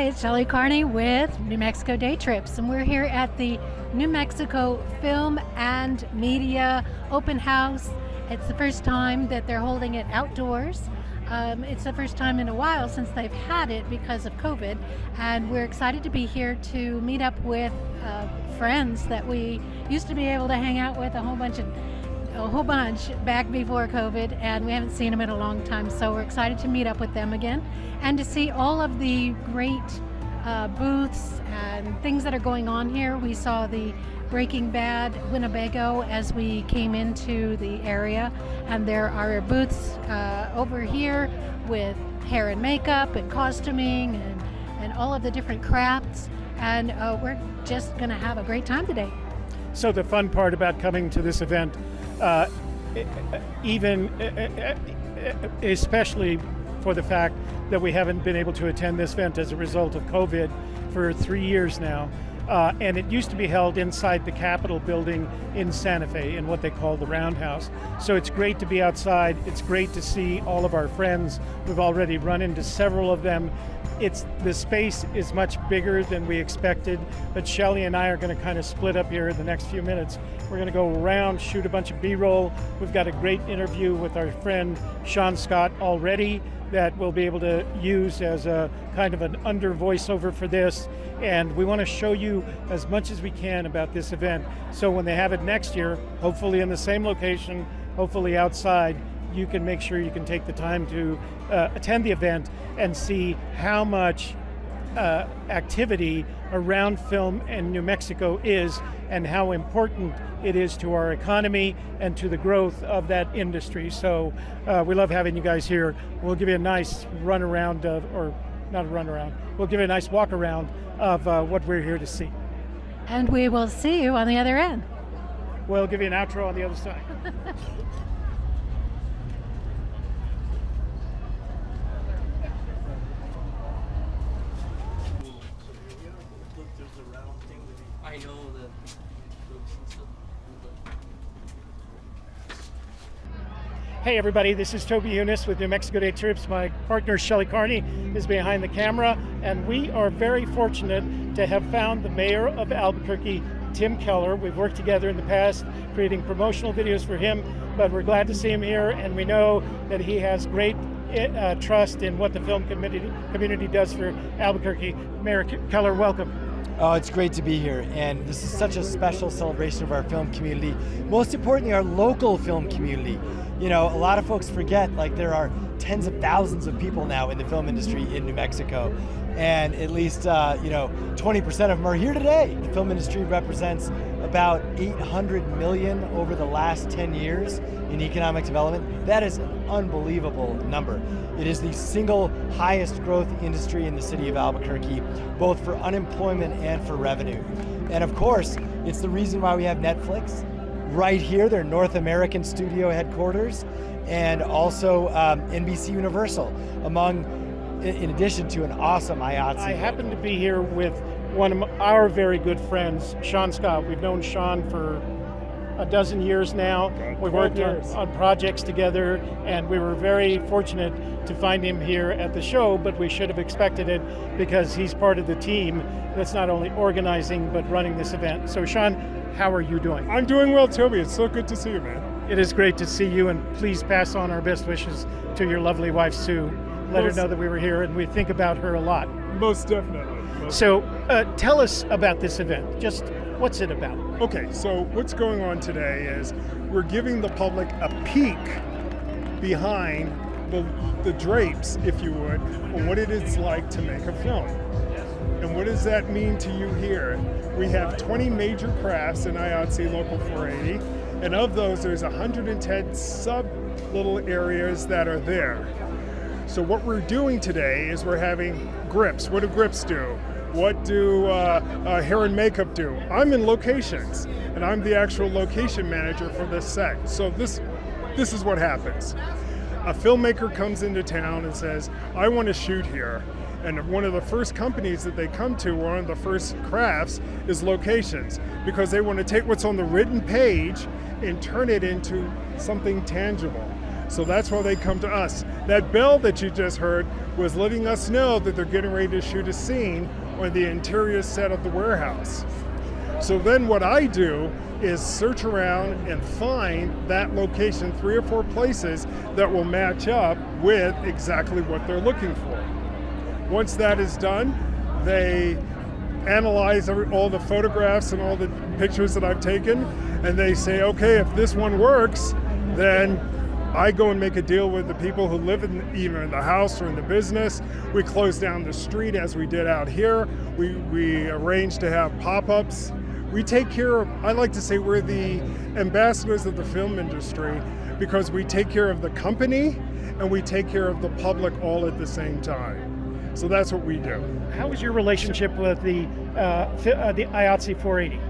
it's Shelley Carney with New Mexico Day Trips, and we're here at the New Mexico Film and Media Open House. It's the first time that they're holding it outdoors. It's the first time in a while since they've had it because of COVID, and we're excited to be here to meet up with friends that we used to be able to hang out with a whole bunch back before COVID, and we haven't seen them in a long time, so we're excited to meet up with them again and to see all of the great booths and things that are going on here. We saw the Breaking Bad Winnebago as we came into the area, and there are booths over here with hair and makeup and costuming and all of the different crafts, and we're just going to have a great time today. So the fun part about coming to this event, especially for the fact that we haven't been able to attend this event as a result of COVID for 3 years now. And it used to be held inside the Capitol building in Santa Fe in what they call the Roundhouse. So it's great to be outside. It's great to see all of our friends. We've already run into several of them. The space is much bigger than we expected, but Shelley and I are going to kind of split up here in the next few minutes. We're going to go around, shoot a bunch of B-roll. We've got a great interview with our friend Shaun Scott already that we'll be able to use as a kind of an under voiceover for this. And we want to show you as much as we can about this event. So when they have it next year, hopefully in the same location, hopefully outside, you can make sure you can take the time to attend the event and see how much activity around film in New Mexico is and how important it is to our economy and to the growth of that industry. So we love having you guys here. We'll give you a nice run around, or not a run around, we'll give you a nice walk around of what we're here to see. And we will see you on the other end. We'll give you an outro on the other side. I know that. Hey everybody, this is Toby Eunice with New Mexico Day Trips. My partner Shelley Carney is behind the camera, and we are very fortunate to have found the mayor of Albuquerque, Tim Keller. We've worked together in the past creating promotional videos for him, but we're glad to see him here, and we know that he has great trust in what the film community does for Albuquerque. Mayor Keller, welcome. Oh, it's great to be here, and this is such a special celebration of our film community. Most importantly, our local film community. You know, a lot of folks forget, like, there are tens of thousands of people now in the film industry in New Mexico, and at least 20% of them are here today. The film industry represents about 800 million over the last 10 years in economic development. That is an unbelievable number. It is the single highest growth industry in the city of Albuquerque, both for unemployment and for revenue. And of course, it's the reason why we have Netflix right here, their North American studio headquarters, and also NBC Universal, in addition to an awesome IATSE. I happen to be here with one of our very good friends, Shaun Scott. We've known Shaun for a dozen years now. We worked on projects together, and we were very fortunate to find him here at the show, but we should have expected it because he's part of the team that's not only organizing but running this event. So Shaun, how are you doing? I'm doing well, Toby. It's so good to see you, man. It is great to see you, and please pass on our best wishes to your lovely wife, Sue. Let her know that we were here, and we think about her a lot. Most definitely. So tell us about this event. Just what's it about? Okay, so what's going on today is we're giving the public a peek behind the drapes, if you would, on what it is like to make a film. And what does that mean to you here? We have 20 major crafts in IATSE Local 480, and of those, there's 110 sub-little areas that are there. So what we're doing today is we're having grips. What do grips do? What do hair and makeup do? I'm in locations, and I'm the actual location manager for this set. So this is what happens. A filmmaker comes into town and says, I want to shoot here. And one of the first companies that they come to, one of the first crafts, is locations, because they want to take what's on the written page and turn it into something tangible. So that's why they come to us. That bell that you just heard was letting us know that they're getting ready to shoot a scene on the interior set of the warehouse. So then what I do is search around and find that location, 3 or 4 places that will match up with exactly what they're looking for. Once that is done, they analyze all the photographs and all the pictures that I've taken, and they say, okay, if this one works, then I go and make a deal with the people who live either in the house or in the business. We close down the street as we did out here. We arrange to have pop-ups. We take care of, I like to say we're the ambassadors of the film industry because we take care of the company and we take care of the public all at the same time. So that's what we do. How is your relationship with the IATSE 480?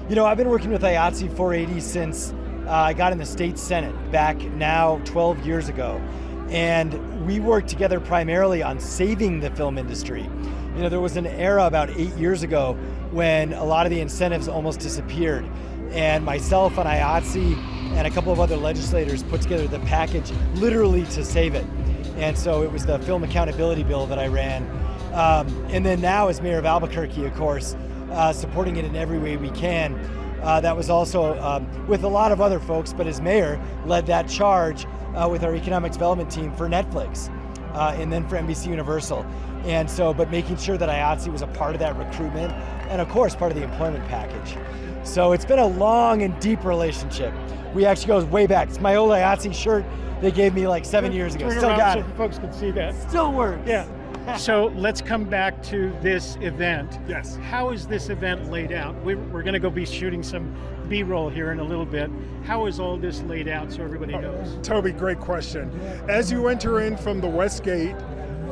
You know, I've been working with IATSE 480 since I got in the state senate back now 12 years ago. And we worked together primarily on saving the film industry. You know, there was an era about 8 years ago when a lot of the incentives almost disappeared. And myself and IATSE and a couple of other legislators put together the package literally to save it. And so it was the film accountability bill that I ran. And then now as mayor of Albuquerque, of course, supporting it in every way we can. That was also with a lot of other folks, but as mayor, led that charge with our economic development team for Netflix and then for NBC Universal. And so, but making sure that IATSE was a part of that recruitment and of course part of the employment package. So it's been a long and deep relationship. We actually go way back. It's my old IATSE shirt they gave me like 7 years ago. Turn Still around got so it. folks can see that. Still works. Yeah. So let's come back to this event. Yes. How is this event laid out? We're going to go be shooting some B-roll here in a little bit. How is all this laid out so everybody knows? Toby, great question. As you enter in from the West Gate,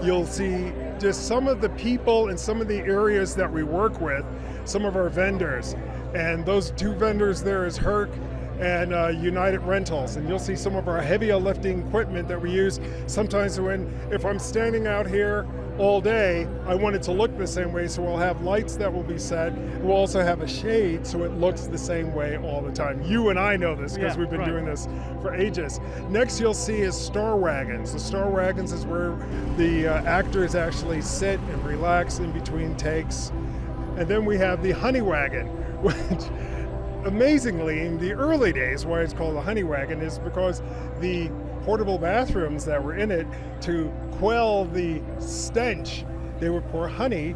you'll see just some of the people and some of the areas that we work with, some of our vendors. And those 2 vendors there is Herc and United Rentals, and you'll see some of our heavier lifting equipment that we use. Sometimes if I'm standing out here all day, I want it to look the same way, so we'll have lights that will be set. We'll also have a shade so it looks the same way all the time. You and I know this because we've been doing this for ages. Next you'll see is Star Wagons. The Star Wagons is where the actors actually sit and relax in between takes. And then we have the Honey Wagon, which amazingly, in the early days, why it's called a honey wagon is because the portable bathrooms that were in it, to quell the stench, they would pour honey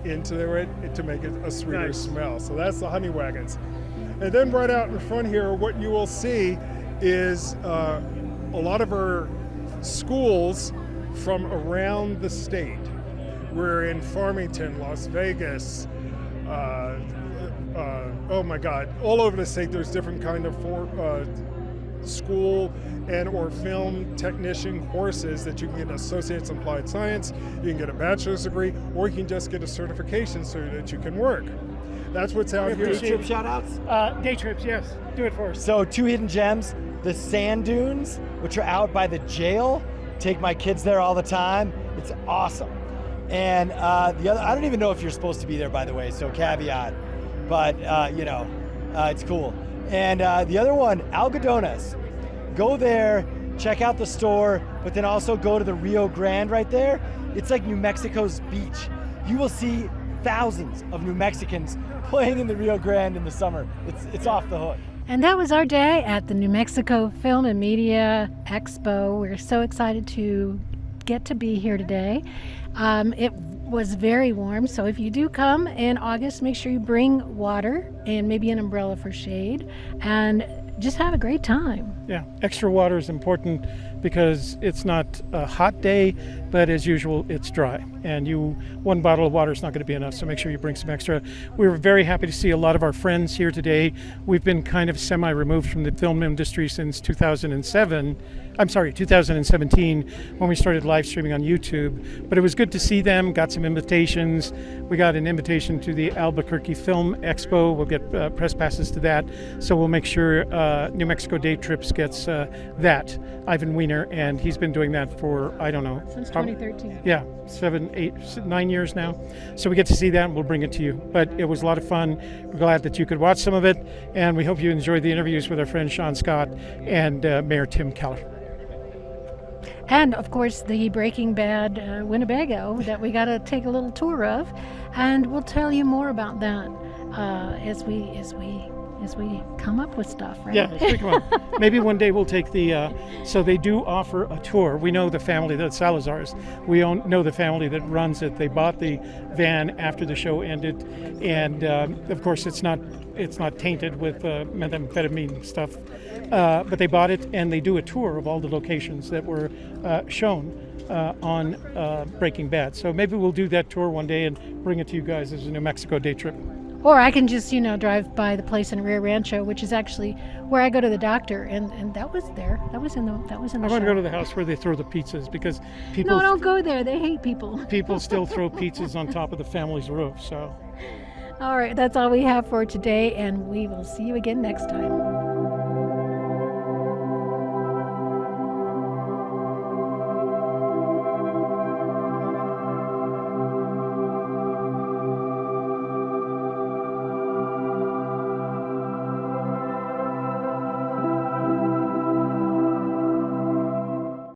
into it to make it a sweeter smell. So that's the honey wagons. And then right out in front here, what you will see is a lot of our schools from around the state. We're in Farmington, Las Vegas, oh my God, all over the state there's different kind of school and or film technician courses that you can get an Associate's in Applied Science, you can get a bachelor's degree, or you can just get a certification so that you can work. That's what's out here. Day trip shout outs? Day trips, yes. Do it for us. So 2 hidden gems, the sand dunes, which are out by the jail. Take my kids there all the time. It's awesome. And the other, I don't even know if you're supposed to be there, by the way, so caveat. But it's cool. And the other one, Algodones. Go there, check out the store, but then also go to the Rio Grande right there. It's like New Mexico's beach. You will see thousands of New Mexicans playing in the Rio Grande in the summer. It's off the hook. And that was our day at the New Mexico Film and Media Expo. We're so excited to get to be here today. It was very warm, so if you do come in August, make sure you bring water and maybe an umbrella for shade, and just have a great time. Yeah, extra water is important because it's not a hot day, but as usual, it's dry. And one bottle of water is not going to be enough, so make sure you bring some extra. We were very happy to see a lot of our friends here today. We've been kind of semi-removed from the film industry since 2017, when we started live streaming on YouTube. But it was good to see them, got some invitations. We got an invitation to the Albuquerque Film Expo. We'll get press passes to that. So we'll make sure New Mexico Day Trips gets that. Ivan Weiner, and he's been doing that for, I don't know. Since 2013. Yeah, 7, 8, 9 years now. So we get to see that and we'll bring it to you. But it was a lot of fun. We're glad that you could watch some of it. And we hope you enjoyed the interviews with our friend Shaun Scott and Mayor Tim Keller. And of course, the Breaking Bad Winnebago that we got to take a little tour of, and we'll tell you more about that as we come up with stuff, right? Yeah, let's pick 'em up. Maybe one day we'll take the. So they do offer a tour. We know the family, the Salazars. We know the family that runs it. They bought the van after the show ended, and of course it's not tainted with methamphetamine stuff. But they bought it, and they do a tour of all the locations that were shown on Breaking Bad. So maybe we'll do that tour one day and bring it to you guys as a New Mexico day trip. Or I can just, drive by the place in Rio Rancho, which is actually where I go to the doctor, and that was there. That was in the I show. want to go to the house where they throw the pizzas, because people No, don't go there. They hate people. people still throw pizzas on top of the family's roof. So. All right, that's all we have for today, and we will see you again next time.